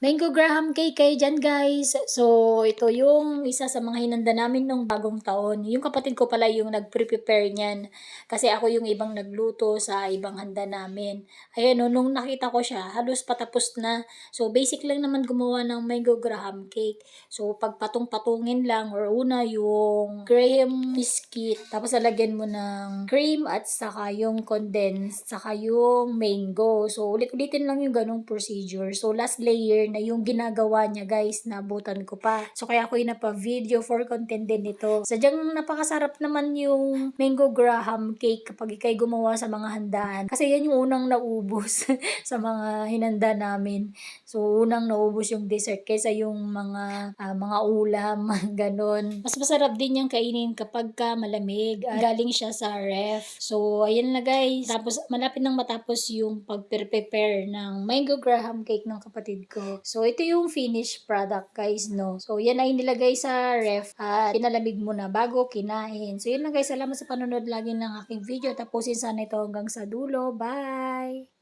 Mango Graham cake kayo dyan guys. So, ito yung isa sa mga hinanda namin nung bagong taon. Yung kapatid ko pala yung nag-prepare niyan. Kasi ako yung ibang nagluto sa ibang handa namin. Ayan o, nung nakita ko siya, halos patapos na. So, basic lang naman gumawa ng Mango Graham cake. So, pagpatong-patungin lang or una yung graham biscuit. Tapos, alagyan mo ng cream at saka yung condensed, saka yung mango. So, ulit-ulitin lang yung ganong procedure. So, last layer na yung ginagawa niya guys, nabutan ko pa. So kaya ako inapa-video for content din ito. Sadyang napakasarap naman yung mango graham cake kapag ikay gumawa sa mga handaan. Kasi yan yung unang naubos sa mga hinanda namin. So unang naubos yung dessert kaysa yung mga ulam, ganon. Mas masarap din yung kainin kapag ka malamig. Galing siya sa ref. So ayan na guys. Tapos malapit nang matapos yung pag-prepare ng mango graham cake ng kapatid ko. So, ito yung finished product guys, no? So, yan ay nilagay sa ref at pinalamig mo na bago kinain. So, yun lang guys. Salamat sa panonood lagi ng aking video. Tapusin sana ito hanggang sa dulo. Bye!